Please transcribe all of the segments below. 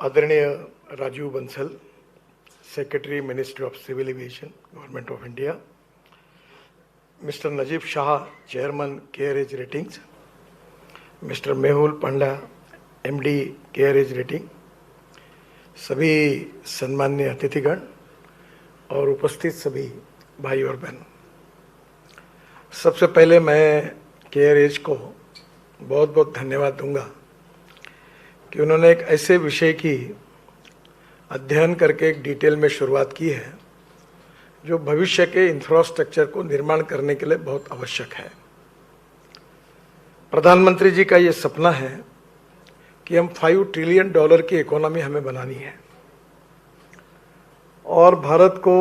आदरणीय Rajiv Bansal, secretary ministry of civil aviation, government of India, mister Najib Shah, chairman Care Ratings, mister Mehul Panda, MD Care rating, सभी सम्माननीय अतिथिगण और उपस्थित सभी भाई और बहन, सबसे पहले मैं केयर को बहुत बहुत धन्यवाद दूंगा कि उन्होंने एक ऐसे विषय की अध्ययन करके एक डिटेल में शुरुआत की है जो भविष्य के इंफ्रास्ट्रक्चर को निर्माण करने के लिए बहुत आवश्यक है। प्रधानमंत्री जी का ये सपना है कि हम $5 ट्रिलियन की इकोनॉमी हमें बनानी है और भारत को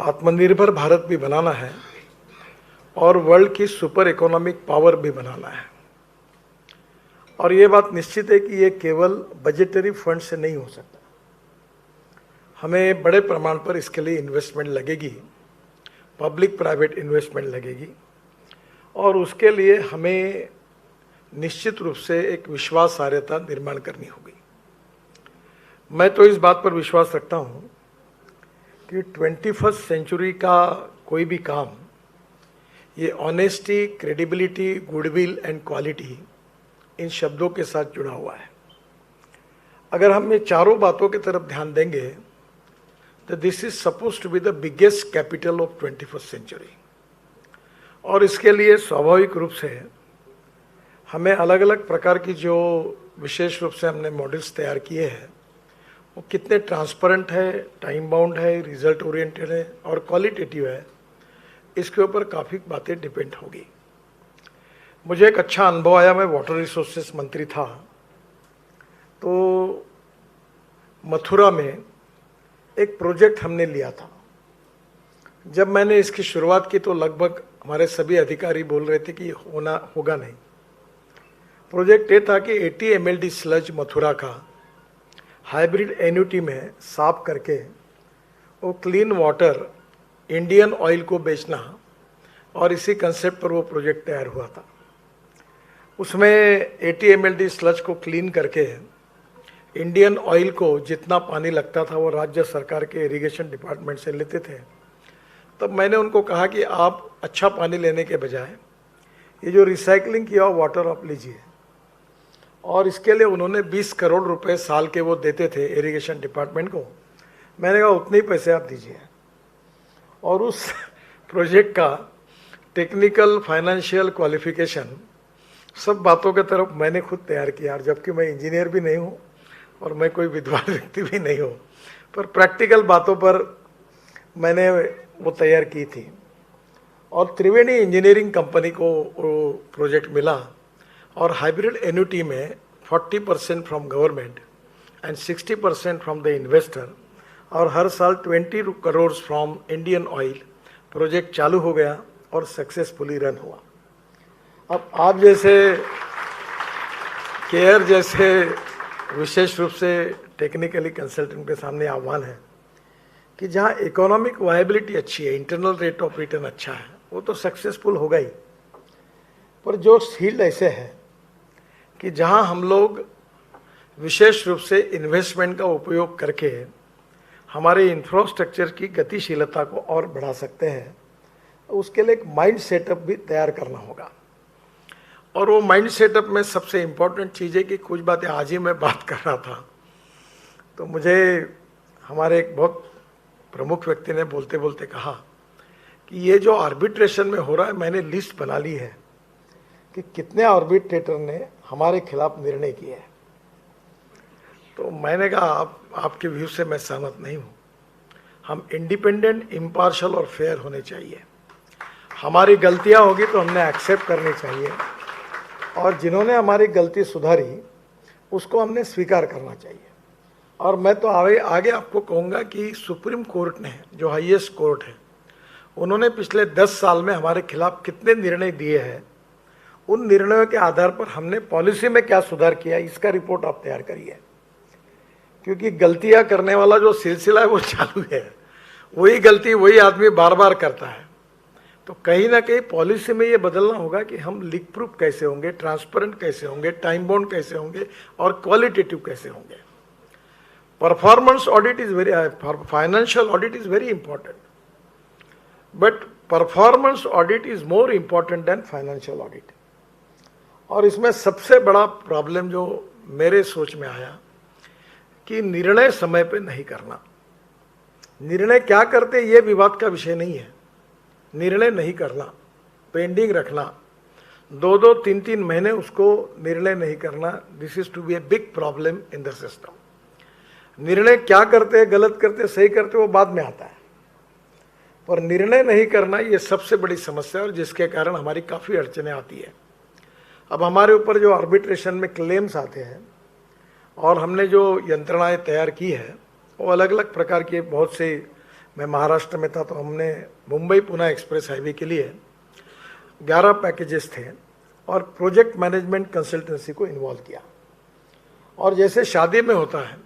आत्मनिर्भर भारत भी बनाना है और वर्ल्ड की सुपर इकोनॉमिक पावर भी बनाना है। और ये बात निश्चित है कि ये केवल बजटरी फंड से नहीं हो सकता, हमें बड़े प्रमाण पर इसके लिए इन्वेस्टमेंट लगेगी, पब्लिक प्राइवेट इन्वेस्टमेंट लगेगी और उसके लिए हमें निश्चित रूप से एक विश्वासार्हता निर्माण करनी होगी। मैं तो इस बात पर विश्वास रखता हूँ कि 21st सेंचुरी का कोई भी काम ये honesty, credibility, goodwill and quality, इन शब्दों के साथ जुड़ा हुआ है। अगर हम ये चारों बातों की तरफ ध्यान देंगे तो this is suppose to be the biggest capital of 21st century. और इसके लिए स्वाभाविक रूप से हमें अलग अलग प्रकार की जो विशेष रूप से हमने मॉडल्स तैयार किए हैं वो कितने ट्रांसपेरेंट है, टाइम बाउंड है, रिजल्ट ओरिएंटेड है और क्वालिटेटिव है, इसके ऊपर काफ़ी बातें डिपेंड होगी। मुझे एक अच्छा अनुभव आया, मैं वाटर रिसोर्सेस मंत्री था तो मथुरा में एक प्रोजेक्ट हमने लिया था। जब मैंने इसकी शुरुआत की तो लगभग हमारे सभी अधिकारी बोल रहे थे कि होगा नहीं। प्रोजेक्ट ये था कि 80 mld स्लज मथुरा का हाइब्रिड एन्युटी में साफ करके वो क्लीन वाटर इंडियन ऑयल को बेचना, और इसी कंसेप्ट पर वो प्रोजेक्ट तैयार हुआ था। उसमें 80 mld स्लज को क्लीन करके इंडियन ऑयल को जितना पानी लगता था वो राज्य सरकार के इरिगेशन डिपार्टमेंट से लेते थे। तब मैंने उनको कहा कि आप अच्छा पानी लेने के बजाय ये जो रिसाइकलिंग किया हुआ वाटर आप लीजिए, और इसके लिए उन्होंने 20 करोड़ रुपए साल के वो देते थे इरिगेशन डिपार्टमेंट को। मैंने कहा उतने ही पैसे आप दीजिए, और उस प्रोजेक्ट का टेक्निकल, फाइनेंशियल, क्वालिफिकेशन सब बातों के तरफ मैंने खुद तैयार किया, जबकि मैं इंजीनियर भी नहीं हूँ और मैं कोई विद्वान व्यक्ति भी नहीं हूँ, पर प्रैक्टिकल बातों पर मैंने वो तैयार की थी। और त्रिवेणी इंजीनियरिंग कंपनी को वो प्रोजेक्ट मिला और हाइब्रिड एन्युटी में 40% from government and 60% from the investor, और हर साल 20 crore from Indian oil project चालू हो गया और सक्सेसफुली रन हुआ। अब आप जैसे केयर जैसे विशेष रूप से टेक्निकली कंसल्टेंट के सामने आह्वान है कि जहाँ इकोनॉमिक वायबिलिटी अच्छी है, इंटरनल रेट ऑफ रिटर्न अच्छा है, वो तो सक्सेसफुल होगा ही। पर जो फील्ड ऐसे है कि जहाँ हम लोग विशेष रूप से इन्वेस्टमेंट का उपयोग करके हमारे इंफ्रास्ट्रक्चर की गतिशीलता को और बढ़ा सकते हैं, उसके लिए एक माइंड सेटअप भी तैयार करना होगा। और वो माइंड सेटअप में सबसे इम्पोर्टेंट चीज़ है कि कुछ बातें आज ही मैं बात कर रहा था तो मुझे हमारे एक बहुत प्रमुख व्यक्ति ने बोलते बोलते कहा कि ये जो आर्बिट्रेशन में हो रहा है, मैंने लिस्ट बना ली है कि कितने आर्बिट्रेटर ने हमारे खिलाफ निर्णय किए हैं। तो मैंने कहा आपके व्यू से मैं सहमत नहीं हूँ। हम इंडिपेंडेंट, इम्पार्शल और फेयर होने चाहिए। हमारी गलतियाँ होगी तो हमने एक्सेप्ट करनी चाहिए, और जिन्होंने हमारी गलती सुधारी उसको हमने स्वीकार करना चाहिए। और मैं तो आगे आपको कहूँगा कि सुप्रीम कोर्ट ने, जो हाईएस्ट कोर्ट है, उन्होंने पिछले 10 साल में हमारे खिलाफ कितने निर्णय दिए हैं, उन निर्णयों के आधार पर हमने पॉलिसी में क्या सुधार किया, इसका रिपोर्ट आप तैयार करिए। क्योंकि गलतियाँ करने वाला जो सिलसिला है वो चालू है, वही गलती वही आदमी बार बार करता है। तो कहीं ना कहीं पॉलिसी में ये बदलना होगा कि हम लीक प्रूफ कैसे होंगे, ट्रांसपेरेंट कैसे होंगे, टाइम बाउंड कैसे होंगे और क्वालिटेटिव कैसे होंगे। performance audit is very financial audit is very important, but performance audit is more important than financial audit. और इसमें सबसे बड़ा प्रॉब्लम जो मेरे सोच में आया कि निर्णय समय पे नहीं करना। निर्णय क्या करते ये विवाद का विषय नहीं है, निर्णय नहीं करना, पेंडिंग रखना, 2-2, 3-3 महीने उसको निर्णय नहीं करना, this is to be a big problem in the system. निर्णय क्या करते, गलत करते, सही करते वो बाद में आता है, पर निर्णय नहीं करना ये सबसे बड़ी समस्या है और जिसके कारण हमारी काफ़ी अड़चनें आती है। अब हमारे ऊपर जो आर्बिट्रेशन में क्लेम्स आते हैं और हमने जो यंत्रणाएं तैयार की है वो अलग अलग प्रकार की बहुत से, मैं महाराष्ट्र में था तो हमने मुंबई पुणे एक्सप्रेस हाईवे के लिए 11 पैकेजेस थे और प्रोजेक्ट मैनेजमेंट कंसल्टेंसी को इन्वॉल्व किया। और जैसे शादी में होता है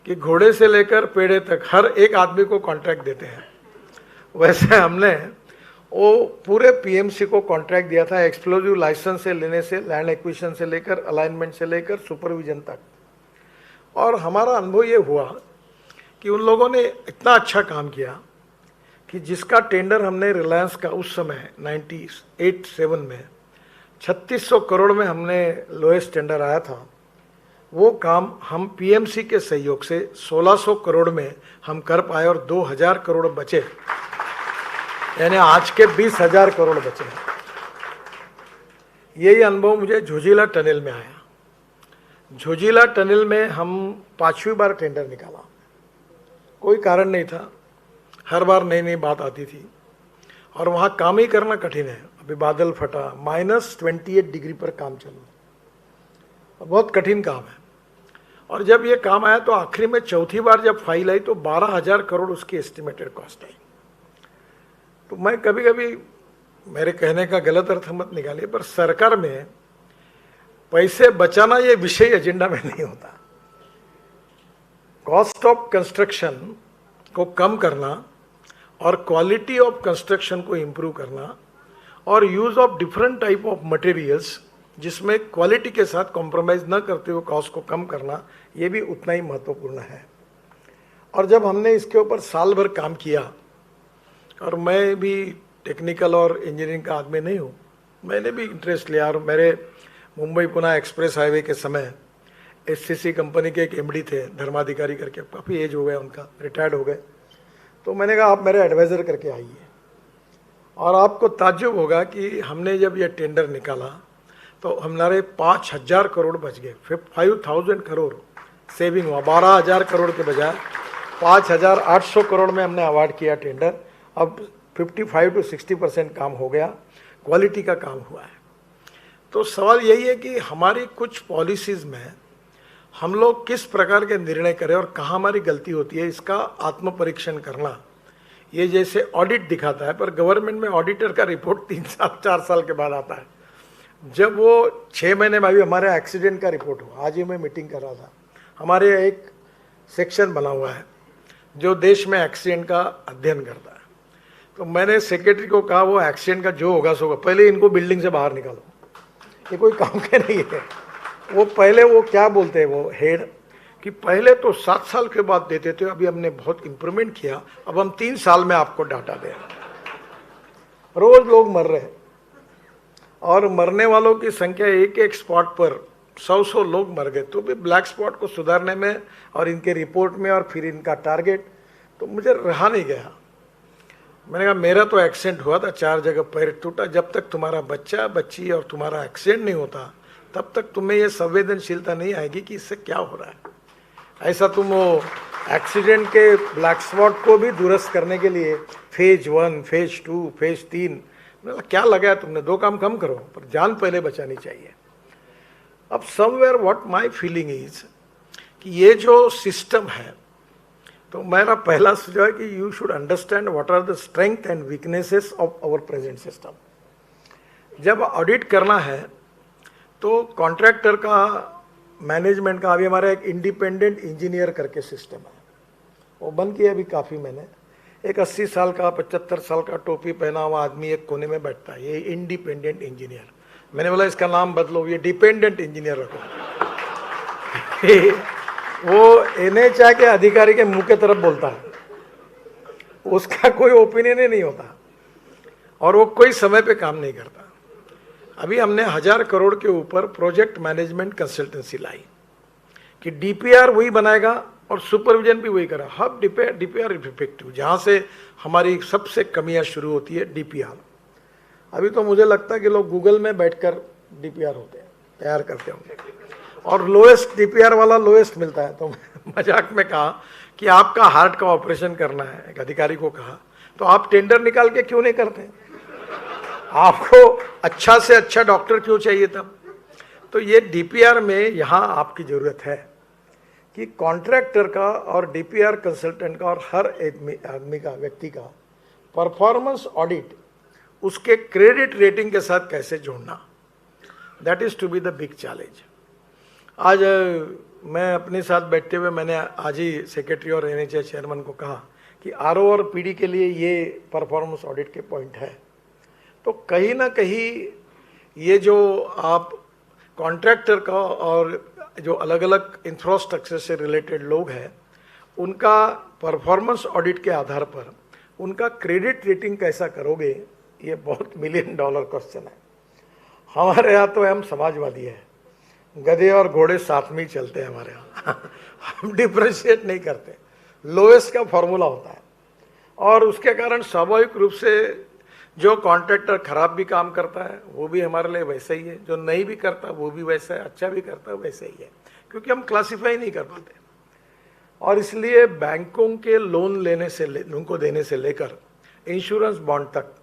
कि घोड़े से लेकर पेड़े तक हर एक आदमी को कॉन्ट्रैक्ट देते हैं, वैसे हमने वो पूरे पीएमसी को कॉन्ट्रैक्ट दिया था, एक्सप्लोजिव लाइसेंस से लेने से, लैंड एक्विजिशन से लेकर, अलाइनमेंट से लेकर सुपरविजन तक। और हमारा अनुभव ये हुआ कि उन लोगों ने इतना अच्छा काम किया कि जिसका टेंडर हमने रिलायंस का उस समय 98-7 में 3600 करोड़ में हमने लोएस्ट टेंडर आया था, वो काम हम पीएमसी के सहयोग से 1600 करोड़ में हम कर पाए और 2000 करोड़ बचे, यानी आज के 20,000 करोड़ बचे। यही अनुभव मुझे झोजिला टनल में आया। झोजिला टनल में हम 5वीं बार टेंडर निकाला, कोई कारण नहीं था, हर बार नई नई बात आती थी और वहाँ काम ही करना कठिन है। अभी बादल फटा, -28 डिग्री पर काम चल, बहुत कठिन काम है। और जब ये काम आया तो आखिरी में चौथी बार जब फाइल आई तो 12,000 करोड़ उसकी एस्टिमेटेड कॉस्ट आई। तो मैं कभी कभी, मेरे कहने का गलत अर्थ मत निकालिए, पर सरकार में पैसे बचाना ये विषय एजेंडा में नहीं होता। कॉस्ट ऑफ कंस्ट्रक्शन को कम करना और क्वालिटी ऑफ कंस्ट्रक्शन को इम्प्रूव करना और use of different type of materials जिसमें क्वालिटी के साथ कॉम्प्रोमाइज न करते हुए कॉस्ट को कम करना, ये भी उतना ही महत्वपूर्ण है। और जब हमने इसके ऊपर साल भर काम किया, और मैं भी टेक्निकल और इंजीनियरिंग का आदमी नहीं हूँ, मैंने भी इंटरेस्ट लिया और मेरे मुंबई पुणे एक्सप्रेस हाईवे के समय एससीसी कंपनी के एक एमडी थे, धर्माधिकारी करके, काफ़ी एज हो गया उनका, रिटायर्ड हो गए। तो मैंने कहा आप मेरे एडवाइज़र करके आइए। और आपको ताज्जुब होगा कि हमने जब ये टेंडर निकाला तो हमारे 5,000 करोड़ बच गए, 5,000 करोड़ सेविंग हुआ। 12,000 करोड़ के बजाय 5,800 करोड़ में हमने अवार्ड किया टेंडर। अब 55 से 60% काम हो गया, क्वालिटी का काम हुआ है। तो सवाल यही है कि हमारी कुछ पॉलिसीज़ में हम लोग किस प्रकार के निर्णय करें और कहाँ हमारी गलती होती है, इसका आत्म परीक्षण करना। ये जैसे ऑडिट दिखाता है, पर गवर्नमेंट में ऑडिटर का रिपोर्ट 3 साल 4 साल के बाद आता है। जब वो 6 महीने में, अभी हमारे एक्सीडेंट का रिपोर्ट हुआ, आज ही मैं मीटिंग कर रहा था, हमारे एक सेक्शन बना हुआ है जो देश में एक्सीडेंट का अध्ययन करता है। तो मैंने सेक्रेटरी को कहा वो एक्सीडेंट का जो होगा सो होगा, पहले इनको बिल्डिंग से बाहर निकालो, ये कोई काम के नहीं है। वो पहले वो क्या बोलते हैं वो हेड, कि पहले तो 7 साल के बाद देते थे, अभी हमने बहुत इम्प्रूवमेंट किया, अब हम 3 साल में आपको डाटा दें। रोज लोग मर रहे हैं और मरने वालों की संख्या एक स्पॉट पर 100 लोग मर गए। तो भी ब्लैक स्पॉट को सुधारने में और इनके रिपोर्ट में और फिर इनका टारगेट, तो मुझे रहा नहीं गया। मैंने कहा मेरा तो एक्सीडेंट हुआ था, 4 जगह पैर टूटा, जब तक तुम्हारा बच्चा बच्ची और तुम्हारा एक्सीडेंट नहीं होता तब तक तुम्हें ये संवेदनशीलता नहीं आएगी कि इससे क्या हो रहा है। ऐसा तुम वो एक्सीडेंट के ब्लैक स्पॉट को भी दुरुस्त करने के लिए फेज 1, फेज 2, फेज 3, मतलब क्या लगाया तुमने, 2 काम कम करो, पर जान पहले बचानी चाहिए। अब somewhere what my feeling is कि ये जो सिस्टम है, तो मेरा पहला सुझाव है कि you should understand what are the strength and weaknesses of our present system. जब ऑडिट करना है तो कॉन्ट्रैक्टर का, मैनेजमेंट का, अभी हमारा एक इंडिपेंडेंट इंजीनियर करके सिस्टम है, वो बंद किया अभी काफ़ी। मैंने एक 80 साल का 75 साल का टोपी पहना हुआ आदमी एक कोने में बैठता है, ये इंडिपेंडेंट इंजीनियर। मैंने बोला इसका नाम बदलो, ये डिपेंडेंट इंजीनियर रखो। वो एनएचआई के अधिकारी के मुंह के तरफ बोलता है, उसका कोई ओपिनियन ही नहीं होता और वो कोई समय पे काम नहीं करता। अभी हमने 1000 करोड़ के ऊपर प्रोजेक्ट मैनेजमेंट कंसल्टेंसी लाई कि डीपीआर वही बनाएगा और सुपरविजन भी वही करा। हब डीपीआर इफेक्टिव, जहाँ से हमारी सबसे कमियां शुरू होती है डीपीआर। अभी तो मुझे लगता है कि लोग गूगल में बैठकर डीपीआर होते हैं, तैयार करते होंगे और लोएस्ट डीपीआर वाला लोएस्ट मिलता है। तो मजाक में कहा कि आपका हार्ट का ऑपरेशन करना है, एक अधिकारी को कहा, तो आप टेंडर निकाल के क्यों नहीं करते? आपको अच्छा से अच्छा डॉक्टर क्यों चाहिए तब? तो ये डीपीआर में यहाँ आपकी जरूरत है कि कॉन्ट्रैक्टर का और डीपीआर कंसल्टेंट का और हर आदमी का, व्यक्ति का परफॉर्मेंस ऑडिट उसके क्रेडिट रेटिंग के साथ कैसे जोड़ना, that is to be the big challenge. आज मैं अपने साथ बैठते हुए मैंने आज ही सेक्रेटरी और एनएचआई चेयरमैन को कहा कि आरओ और पीडी के लिए ये परफॉर्मेंस ऑडिट के पॉइंट है। तो कहीं ना कहीं ये जो आप कॉन्ट्रैक्टर का और जो अलग अलग इंफ्रास्ट्रक्चर से रिलेटेड लोग हैं, उनका परफॉर्मेंस ऑडिट के आधार पर उनका क्रेडिट रेटिंग कैसा करोगे, ये बहुत $1 मिलियन क्वेश्चन है। हमारे यहाँ तो हम समाजवादी हैं, गधे और घोड़े साथ में ही चलते हैं हमारे यहाँ हम डिफ्रेंशिएट नहीं करते, लोएस्ट का फॉर्मूला होता है और उसके कारण स्वाभाविक रूप से जो कॉन्ट्रैक्टर खराब भी काम करता है वो भी हमारे लिए वैसा ही है, जो नहीं भी करता वो भी वैसा है, अच्छा भी करता है वैसा ही है, क्योंकि हम क्लासिफाई नहीं कर पाते। और इसलिए बैंकों के लोन लेने से उनको देने से लेकर इंश्योरेंस बॉन्ड तक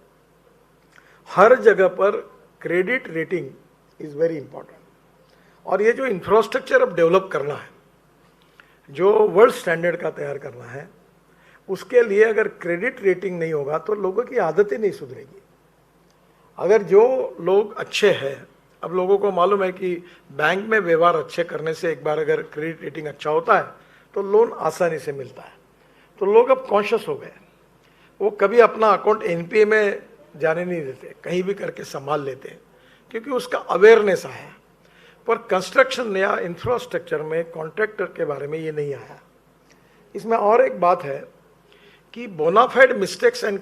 हर जगह पर credit rating is very important. और ये जो इंफ्रास्ट्रक्चर अब डेवलप करना है, जो वर्ल्ड स्टैंडर्ड का तैयार करना है, उसके लिए अगर क्रेडिट रेटिंग नहीं होगा तो लोगों की आदतें नहीं सुधरेगी। अगर जो लोग अच्छे हैं, अब लोगों को मालूम है कि बैंक में व्यवहार अच्छे करने से एक बार अगर क्रेडिट रेटिंग अच्छा होता है तो लोन आसानी से मिलता है, तो लोग अब कॉन्शियस हो गए, वो कभी अपना अकाउंट एनपीए में जाने नहीं देते, कहीं भी करके संभाल लेते हैं क्योंकि उसका अवेयरनेस आया। पर कंस्ट्रक्शन या इंफ्रास्ट्रक्चर में कॉन्ट्रैक्टर के बारे में ये नहीं आया। इसमें और एक बात है कि बोनाफाइड मिस्टेक्स एंड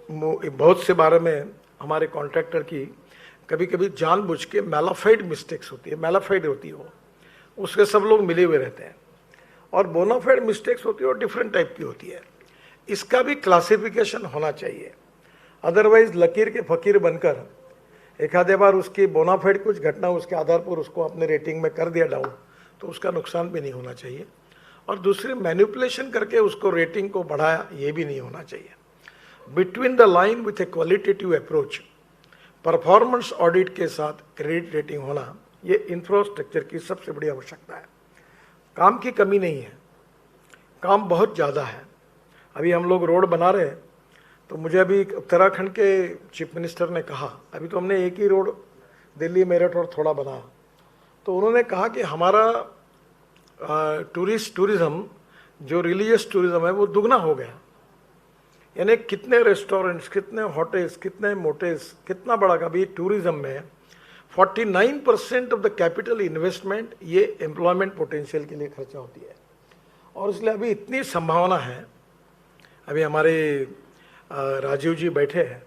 बहुत से बारे में हमारे कॉन्ट्रैक्टर की कभी कभी जानबूझ के मैलाफाइड मिस्टेक्स होती है, मैलाफाइड होती है, वो उसके सब लोग मिले हुए रहते हैं। और बोनाफाइड मिस्टेक्स होती है और डिफरेंट टाइप की होती है, इसका भी क्लासिफिकेशन होना चाहिए। अदरवाइज लकीर के फकीर बनकर एक आधे बार उसकी बोनाफाइड कुछ घटना उसके आधार पर उसको अपने रेटिंग में कर दिया डाउन, तो उसका नुकसान भी नहीं होना चाहिए। और दूसरी मैनिपुलेशन करके उसको रेटिंग को बढ़ाया, ये भी नहीं होना चाहिए। Between the line with A qualitative approach, performance audit के साथ क्रेडिट रेटिंग होना, ये इंफ्रास्ट्रक्चर की सबसे बड़ी आवश्यकता है। काम की कमी नहीं है, काम बहुत ज़्यादा है। अभी हम लोग रोड बना रहे हैं, तो मुझे अभी उत्तराखंड के चीफ मिनिस्टर ने कहा, अभी तो हमने एक ही रोड दिल्ली मेरठ और थोड़ा बनाया, तो उन्होंने कहा कि हमारा टूरिज्म जो रिलीजियस टूरिज्म है वो दुगना हो गया। यानी कितने रेस्टोरेंट्स, कितने होटल्स, कितने मोटेल्स, कितना बड़ा अभी टूरिज्म में 49% ऑफ द कैपिटल इन्वेस्टमेंट ये एम्प्लॉयमेंट पोटेंशियल के लिए खर्चा होती है। और इसलिए अभी इतनी संभावना है। अभी हमारे राजीव जी बैठे हैं,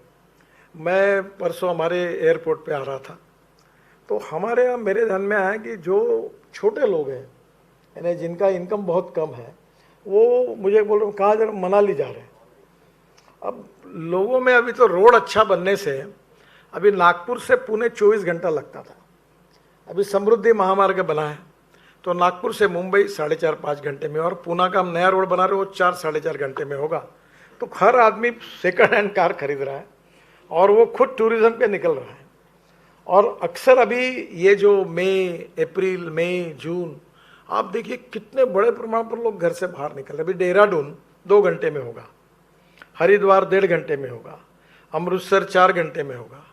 मैं परसों हमारे एयरपोर्ट पे आ रहा था, तो हमारे यहाँ मेरे ध्यान में आया कि जो छोटे लोग हैं, यानी जिनका इनकम बहुत कम है, वो मुझे बोल रहे कहाँ जरा मनाली जा रहे हैं। अब लोगों में अभी तो रोड अच्छा बनने से, अभी नागपुर से पुणे 24 घंटा लगता था, अभी समृद्धि महामार्ग बना है तो नागपुर से मुंबई 4.5-5 घंटे में, और पुणे का हम नया रोड बना रहे हो 4-4.5 घंटे में होगा। तो हर आदमी सेकंड हैंड कार खरीद रहा है और वो खुद टूरिज्म पे निकल रहा है। और अक्सर अभी ये जो मई, अप्रैल, मई, जून, आप देखिए कितने बड़े प्रमाण पर लोग घर से बाहर निकल रहे। अभी देहरादून 2 घंटे में होगा, हरिद्वार 1.5 घंटे में होगा, अमृतसर 4 घंटे में होगा,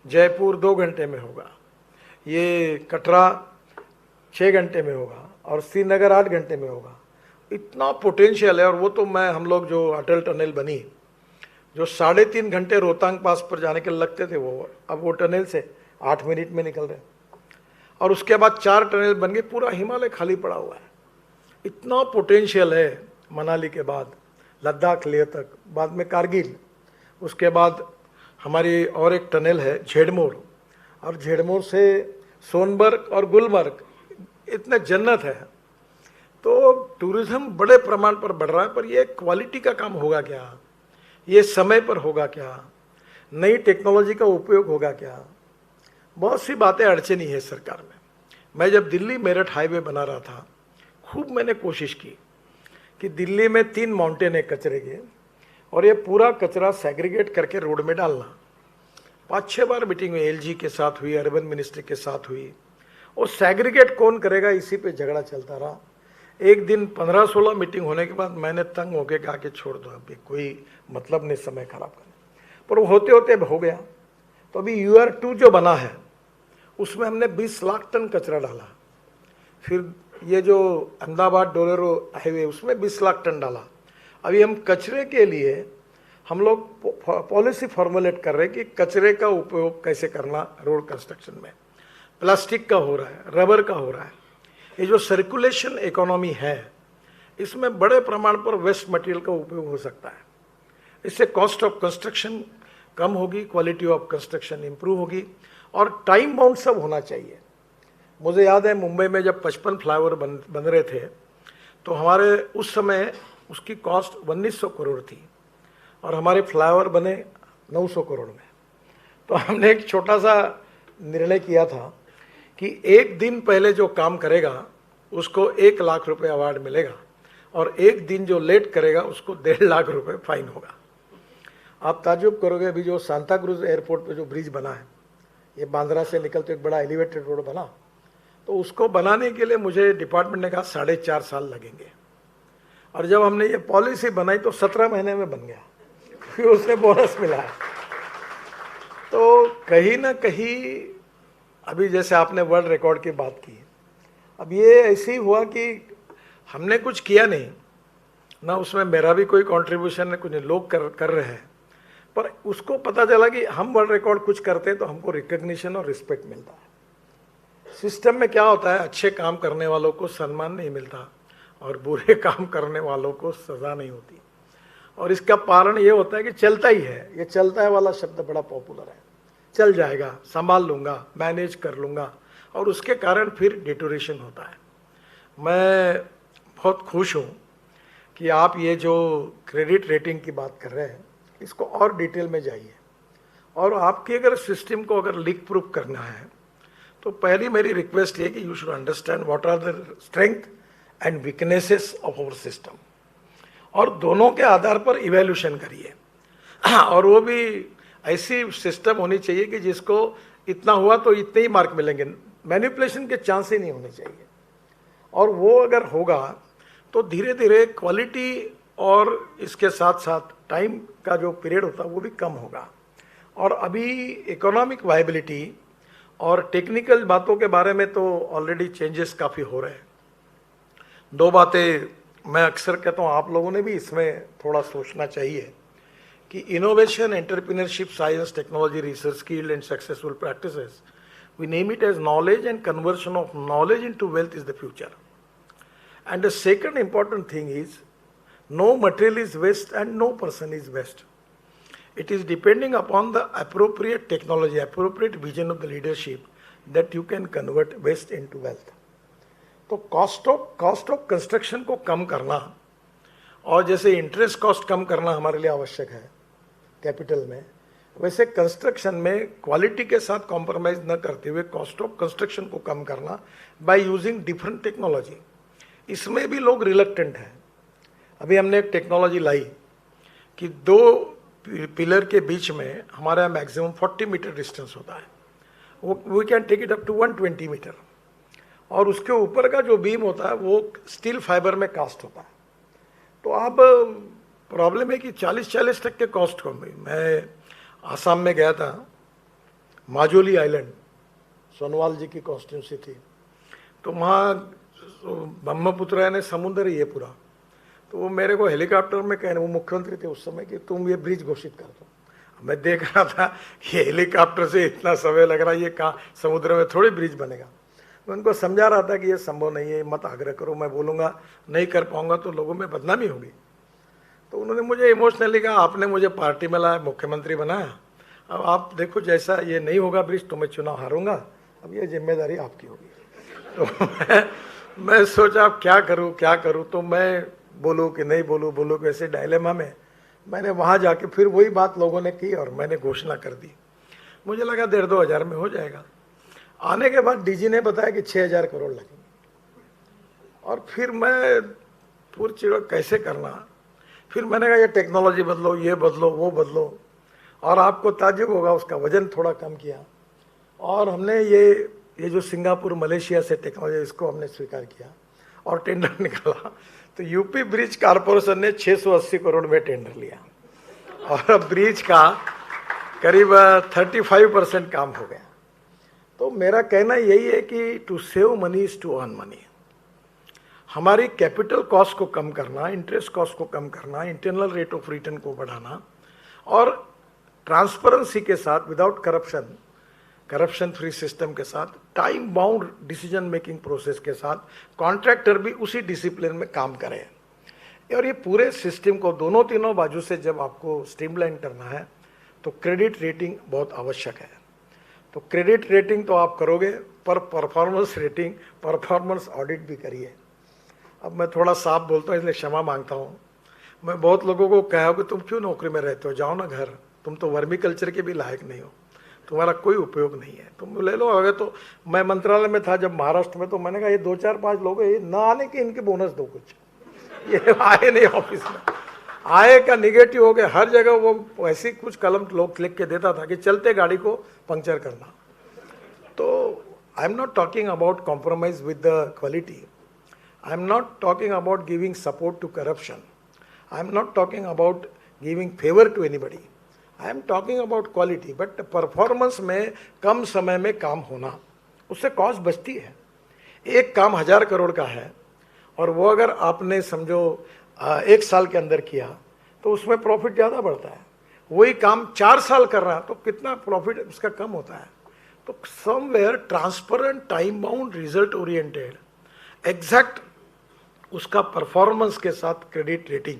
जयपुर 2 घंटे में होगा, ये कटरा 6 घंटे में होगा और श्रीनगर 8 घंटे में होगा। इतना पोटेंशियल है। और वो तो हम लोग जो अटल टनल बनी, जो 3.5 घंटे रोहतांग पास पर जाने के लगते थे, वो अब वो टनल से 8 मिनट में निकल रहे। और उसके बाद 4 टनल बन गए, पूरा हिमालय खाली पड़ा हुआ है। इतना पोटेंशियल है मनाली के बाद लद्दाख लेह तक, बाद में कारगिल, उसके बाद हमारी और एक टनल है झेड़मोर, और झेड़मोर से सोनबर्ग और गुलमर्ग, इतने जन्नत है। तो टूरिज्म बड़े प्रमाण पर बढ़ रहा है, पर ये क्वालिटी का काम होगा क्या, ये समय पर होगा क्या, नई टेक्नोलॉजी का उपयोग होगा क्या, बहुत सी बातें अड़चनी है सरकार में। मैं जब दिल्ली मेरठ हाईवे बना रहा था, खूब मैंने कोशिश की कि दिल्ली में 3 माउंटेन है कचरे के, और ये पूरा कचरा सेग्रीगेट करके रोड में डालना। 5-6 बार मीटिंग हुई, एलजी के साथ हुई, अर्बन मिनिस्ट्री के साथ हुई, और सेग्रीगेट कौन करेगा इसी पे झगड़ा चलता रहा। एक दिन 15-16 मीटिंग होने के बाद मैंने तंग होके कहा कि छोड़ दो, अभी कोई मतलब नहीं समय खराब करने, पर वो होते होते हो गया। तो अभी UR2 जो बना है उसमें हमने 20 लाख टन कचरा डाला। फिर ये जो अहमदाबाद डोलेरो हाईवे उसमें 20 लाख टन डाला। अभी हम कचरे के लिए हम लोग पॉलिसी फॉर्मुलेट कर रहे हैं कि कचरे का उपयोग कैसे करना रोड कंस्ट्रक्शन में। प्लास्टिक का हो रहा है, रबर का हो रहा है। ये जो सर्कुलेशन इकोनॉमी है, इसमें बड़े प्रमाण पर वेस्ट मटेरियल का उपयोग हो सकता है। इससे कॉस्ट ऑफ कंस्ट्रक्शन कम होगी, क्वालिटी ऑफ कंस्ट्रक्शन इंप्रूव होगी, और टाइम बाउंड सब होना चाहिए। मुझे याद है मुंबई में जब 55 फ्लाईओवर बन रहे थे, तो हमारे उस समय उसकी कॉस्ट 1900 करोड़ थी, और हमारे फ्लाईओवर बने 900 करोड़ में। तो हमने एक छोटा सा निर्णय किया था कि एक दिन पहले जो काम करेगा उसको 1 लाख रुपए अवार्ड मिलेगा, और एक दिन जो लेट करेगा उसको 1.5 लाख रुपए फाइन होगा। आप ताज्जुब करोगे, अभी जो सांता क्रूज एयरपोर्ट पे जो ब्रिज बना है, ये बांद्रा से निकलते एक बड़ा एलिवेटेड रोड बना, तो उसको बनाने के लिए मुझे डिपार्टमेंट ने कहा 4.5 साल लगेंगे, और जब हमने ये पॉलिसी बनाई तो 17 महीने में बन गया, फिर उसने बोनस मिला है। तो कहीं ना कहीं अभी जैसे आपने वर्ल्ड रिकॉर्ड की बात की, अब ये ऐसे ही हुआ कि हमने कुछ किया नहीं ना, उसमें मेरा भी कोई कंट्रीब्यूशन है, कुछ लोग कर रहे हैं, पर उसको पता चला कि हम वर्ल्ड रिकॉर्ड कुछ करते हैं तो हमको रिकग्निशन और रिस्पेक्ट मिलता है। सिस्टम में क्या होता है, अच्छे काम करने वालों को सम्मान नहीं मिलता और बुरे काम करने वालों को सजा नहीं होती, और इसका कारण ये होता है कि चलता ही है। ये चलता है वाला शब्द बड़ा पॉपुलर है, चल जाएगा, संभाल लूँगा, मैनेज कर लूँगा, और उसके कारण फिर डिटोरेशन होता है। मैं बहुत खुश हूँ कि आप ये जो क्रेडिट रेटिंग की बात कर रहे हैं, इसको और डिटेल में जाइए, और आपकी अगर सिस्टम को अगर लीक प्रूफ करना है तो पहली मेरी रिक्वेस्ट ये कि you should understand what are the strength and weaknesses of our system, और दोनों के आधार पर इवैल्यूएशन करिए। और वो भी ऐसी सिस्टम होनी चाहिए कि जिसको इतना हुआ तो इतने ही मार्क मिलेंगे, मैनिपुलेशन के चांस ही नहीं होने चाहिए। और वो अगर होगा तो धीरे धीरे क्वालिटी और इसके साथ साथ टाइम का जो पीरियड होता है वो भी कम होगा। और अभी इकोनॉमिक वायबिलिटी और टेक्निकल बातों के बारे में तो ऑलरेडी चेंजेस काफ़ी हो रहे हैं। 2 बातें मैं अक्सर कहता हूँ, आप लोगों ने भी इसमें थोड़ा सोचना चाहिए कि innovation, entrepreneurship, science, technology, research, skilled and successful practices, we name it as knowledge, and conversion of knowledge into wealth is the future. And the second important thing is, no material is waste and no person is waste. It is depending upon the appropriate technology, appropriate vision of the leadership, that you can convert waste into wealth. तो cost of construction को कम करना, और जैसे interest cost कम करना हमारे लिए आवश्यक है कैपिटल में, वैसे कंस्ट्रक्शन में क्वालिटी के साथ कॉम्प्रोमाइज न करते हुए कॉस्ट ऑफ कंस्ट्रक्शन को कम करना बाय यूजिंग डिफरेंट टेक्नोलॉजी। इसमें भी लोग रिलक्टेंट हैं। अभी हमने एक टेक्नोलॉजी लाई कि 2 पिलर के बीच में हमारा मैक्सिमम 40 मीटर डिस्टेंस होता है, वो we can take it up to 120 metre, और उसके ऊपर का जो बीम होता है वो स्टील फाइबर में कास्ट होता है। तो अब प्रॉब्लम है कि 40% कॉस्ट कम हुई। मैं आसाम में गया था, माजुली आइलैंड, सोनवाल जी की कॉन्स्टिट्यूंसी थी, तो वहाँ ब्रह्मपुत्र यानी समुद्र ही है पूरा। तो वो मेरे को हेलीकॉप्टर में कहने, वो मुख्यमंत्री थे उस समय, कि तुम ये ब्रिज घोषित कर दो। मैं देख रहा था कि हेलीकॉप्टर से इतना समय लग रहा है, ये कहाँ समुद्र में थोड़ी ब्रिज बनेगा। मैं उनको समझा रहा था कि ये संभव नहीं है, मत आग्रह करो, मैं बोलूँगा नहीं कर पाऊंगा तो लोगों में बदनामी होगी। तो उन्होंने मुझे इमोशनली कहा, आपने मुझे पार्टी में लाया, मुख्यमंत्री बनाया, अब आप देखो जैसा ये नहीं होगा ब्रिज तो मैं चुनाव हारूंगा, अब ये जिम्मेदारी आपकी होगी। तो मैं सोचा अब क्या करूं, तो मैं बोलूं कि नहीं बोलूं कि ऐसे डायलेमा में मैंने वहां जाके फिर वही बात लोगों ने की और मैंने घोषणा कर दी। मुझे लगा 1,500 में हो जाएगा। आने के बाद डीजी ने बताया कि 6,000 करोड़ लगेंगे। और फिर मैं पूरी चीज़ कैसे करना, फिर मैंने कहा ये टेक्नोलॉजी बदलो, ये बदलो, वो बदलो, और आपको ताज्जुब होगा उसका वजन थोड़ा कम किया। और हमने ये जो सिंगापुर मलेशिया से टेक्नोलॉजी, इसको हमने स्वीकार किया और टेंडर निकाला। तो यूपी ब्रिज कारपोरेशन ने 680 करोड़ में टेंडर लिया और अब ब्रिज का करीब 35% काम हो गया। तो मेरा कहना यही है कि to save money is to earn money. हमारी कैपिटल कॉस्ट को कम करना, इंटरेस्ट कॉस्ट को कम करना, इंटरनल रेट ऑफ रिटर्न को बढ़ाना और ट्रांसपेरेंसी के साथ, विदाउट करप्शन फ्री सिस्टम के साथ, time bound decision making process के साथ, कॉन्ट्रैक्टर भी उसी डिसिप्लिन में काम करे। और ये पूरे सिस्टम को दोनों तीनों बाजू से जब आपको स्ट्रीमलाइन करना है तो क्रेडिट रेटिंग बहुत आवश्यक है। तो क्रेडिट रेटिंग तो आप करोगे, पर परफॉर्मेंस रेटिंग, परफॉर्मेंस ऑडिट भी करिए। अब मैं थोड़ा साफ बोलता हूँ इसलिए क्षमा मांगता हूँ। मैं बहुत लोगों को कहा कि तुम क्यों नौकरी में रहते हो, जाओ ना घर, तुम तो वर्मी कल्चर के भी लायक नहीं हो, तुम्हारा कोई उपयोग नहीं है, तुम ले लो। अगर तो मैं मंत्रालय में था जब महाराष्ट्र में, तो मैंने कहा ये 2-4-5 लोग ये ना आने के इनके बोनस दो कुछ, ये आए नहीं ऑफिस में, आए का निगेटिव हो गया। हर जगह वो ऐसी कुछ कलम लोग लिख के देता था कि चलते गाड़ी को पंक्चर करना। तो I am not talking about compromise with the quality, I am not talking about giving support to corruption. I am not talking about giving favor to anybody. I am talking about quality. But performance में कम समय में काम होना, उससे cost बचती है। एक काम 1,000 करोड़ का है और वो अगर आपने समझो 1 साल के अंदर किया तो उसमें प्रॉफिट ज़्यादा बढ़ता है। वही काम 4 साल कर रहा है तो कितना प्रॉफिट उसका कम होता है। तो somewhere transparent, time bound, result oriented, exact उसका परफॉर्मेंस के साथ क्रेडिट रेटिंग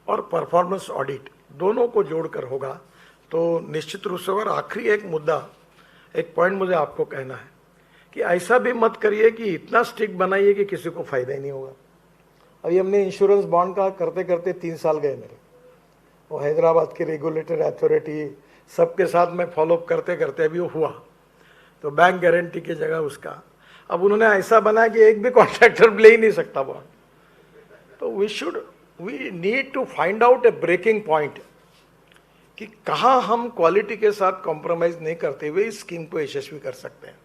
और परफॉर्मेंस ऑडिट दोनों को जोड़कर होगा तो निश्चित रूप से। और आखिरी एक मुद्दा, एक पॉइंट मुझे आपको कहना है कि ऐसा भी मत करिए कि इतना स्ट्रिक्ट बनाइए कि किसी को फायदा ही नहीं होगा। अभी हमने इंश्योरेंस बॉन्ड का करते करते 3 साल गए मेरे, वो हैदराबाद की रेगुलेटरी अथॉरिटी सबके साथ में फॉलोअप करते करते अभी वो हुआ। तो बैंक गारंटी की जगह उसका अब उन्होंने ऐसा बनाया कि एक भी कॉन्ट्रैक्टर ले ही नहीं सकता बॉन्ड। तो we need to find out a breaking point कि कहाँ हम क्वालिटी के साथ कॉम्प्रोमाइज नहीं करते हुए इस स्कीम को यशस्वी कर सकते हैं।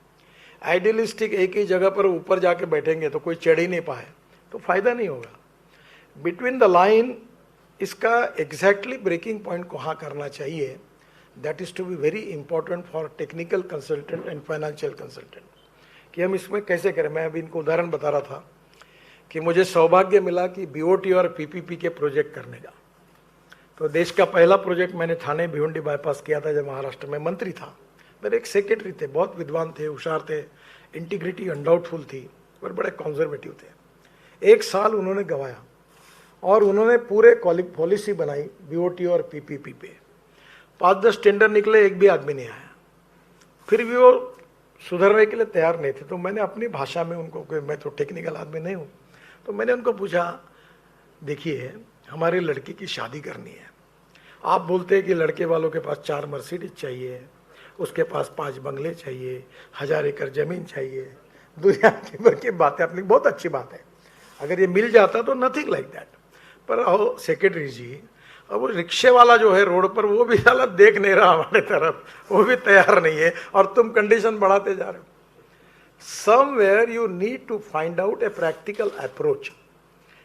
आइडियलिस्टिक एक ही जगह पर ऊपर जाके बैठेंगे तो कोई चढ़ ही नहीं पाए तो फायदा नहीं होगा। बिटवीन द लाइन इसका एग्जैक्टली ब्रेकिंग पॉइंट कहाँ करना चाहिए, that is to be very important for technical consultant and financial consultant कि हम इसमें कैसे करें। मैं अभी इनको उदाहरण बता रहा था कि मुझे सौभाग्य मिला कि बीओटी और पीपीपी के प्रोजेक्ट करने का। तो देश का पहला प्रोजेक्ट मैंने थाने भिवंडी बाईपास किया था जब महाराष्ट्र में मंत्री था। मेरे एक सेक्रेटरी थे, बहुत विद्वान थे, होशियार थे, इंटीग्रिटी अनडाउटफुल थी, पर बड़े कंजर्वेटिव थे। 1 साल उन्होंने गंवाया और उन्होंने पूरे पॉलिसी बनाई बीओटी और पीपीपी पे। 5-10 टेंडर निकले, एक भी आदमी नहीं आया। फिर भी वो सुधरने के लिए तैयार नहीं थे। तो मैंने अपनी भाषा में उनको, मैं तो टेक्निकल आदमी नहीं हूँ, तो मैंने उनको पूछा, देखिए हमारी लड़की की शादी करनी है, आप बोलते हैं कि लड़के वालों के पास 4 मर्सिडीज चाहिए, उसके पास 5 बंगले चाहिए, 1000 एकड़ जमीन चाहिए, दुनिया की भर की बातें, अपनी बहुत अच्छी बात है, अगर ये मिल जाता तो नथिंग लाइक दैट। पर सेक्रेटरी जी, अब वो रिक्शे वाला जो है रोड पर, वो भी साला देख नहीं रहा हमारे तरफ, वो भी तैयार नहीं है और तुम कंडीशन बढ़ाते जा रहे हो। Somewhere you need to find out a practical approach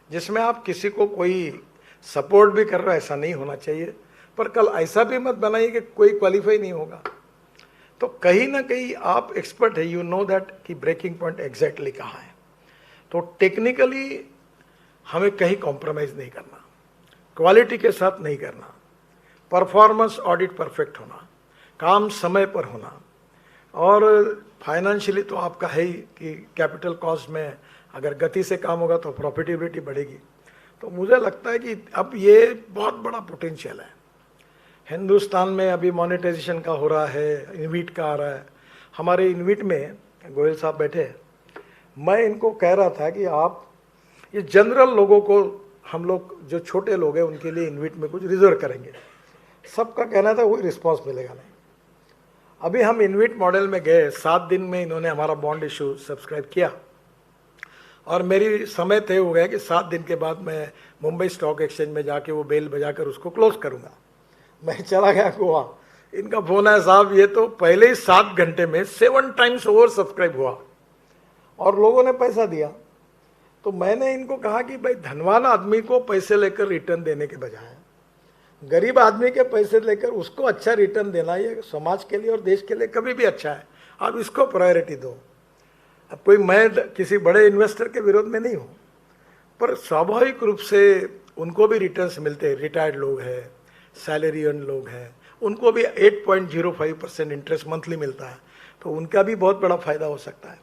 जिसमें आप किसी को कोई सपोर्ट भी कर रहे हो, ऐसा नहीं होना चाहिए। पर कल ऐसा भी मत बनाइए कि कोई क्वालिफाई नहीं होगा। तो कहीं ना कहीं आप एक्सपर्ट है, यू नो दैट कि ब्रेकिंग पॉइंट एग्जैक्टली कहाँ है। तो टेक्निकली हमें कहीं कॉम्प्रोमाइज नहीं करना, क्वालिटी के साथ नहीं करना, परफॉर्मेंस ऑडिट परफेक्ट होना, काम समय पर होना और फाइनेंशियली तो आपका है ही कि कैपिटल कॉस्ट में अगर गति से काम होगा तो प्रॉफिटेबिलिटी बढ़ेगी। तो मुझे लगता है कि अब ये बहुत बड़ा पोटेंशियल है। हिंदुस्तान में अभी मोनेटाइजेशन का हो रहा है, इनविट का आ रहा है। हमारे इनविट में गोयल साहब बैठे हैं, मैं इनको कह रहा था कि आप ये जनरल लोगों को, हम लोग जो छोटे लोग हैं उनके लिए इनविट में कुछ रिजर्व करेंगे। सबका कहना था वही रिस्पॉन्स मिलेगा नहीं। अभी हम इनविट मॉडल में गए, 7 दिन में इन्होंने हमारा बॉन्ड इशू सब्सक्राइब किया और मेरी समय तय हो गया कि 7 दिन के बाद मैं मुंबई स्टॉक एक्सचेंज में जाके वो बेल बजाकर उसको क्लोज करूंगा। मैं चला गया गोवा, इनका फोन है, साहब ये तो पहले ही 7 घंटे में 7 टाइम्स ओवर सब्सक्राइब हुआ और लोगों ने पैसा दिया। तो मैंने इनको कहा कि भाई धनवान आदमी को पैसे लेकर रिटर्न देने के बजाय गरीब आदमी के पैसे लेकर उसको अच्छा रिटर्न देना, ये समाज के लिए और देश के लिए कभी भी अच्छा है। आप इसको प्रायोरिटी दो। अब कोई, मैं किसी बड़े इन्वेस्टर के विरोध में नहीं हूँ, पर स्वाभाविक रूप से उनको भी रिटर्न्स मिलते हैं। रिटायर्ड लोग हैं, सैलरी अर्न लोग हैं, उनको भी 8.05% इंटरेस्ट मंथली मिलता है, तो उनका भी बहुत बड़ा फायदा हो सकता है।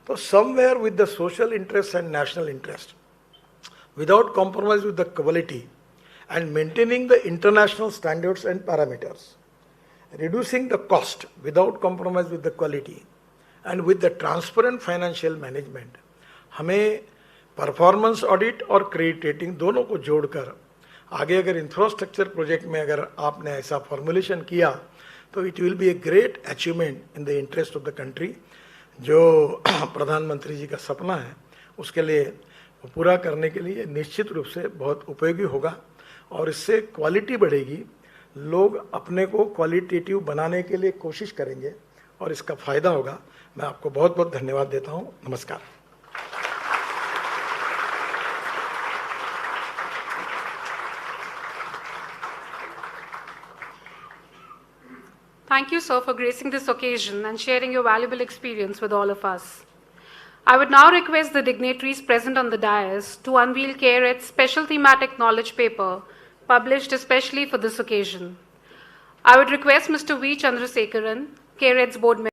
तो somewhere with the social interest and national interest, without compromise with the quality and maintaining the international standards and parameters, reducing the cost without compromise with the quality and with the transparent financial management, हमें performance audit और credit rating दोनों को जोड़कर आगे अगर infrastructure project में अगर आपने ऐसा फॉर्मुलेशन किया तो it will be a great achievement in the interest of the country. जो प्रधानमंत्री जी का सपना है उसके लिए वो पूरा करने के लिए निश्चित रूप से बहुत उपयोगी होगा और इससे क्वालिटी बढ़ेगी। लोग अपने को क्वालिटेटिव बनाने के लिए कोशिश करेंगे और इसका फायदा होगा। मैं आपको बहुत बहुत धन्यवाद देता हूं। नमस्कार। Thank you, sir, for gracing this occasion and sharing your valuable experience with all of us. I would now request the dignitaries present on the dais to unveil CARET's special thematic knowledge paper published especially for this occasion. I would request Mr. V. Chandrasekaran, CARET's board member,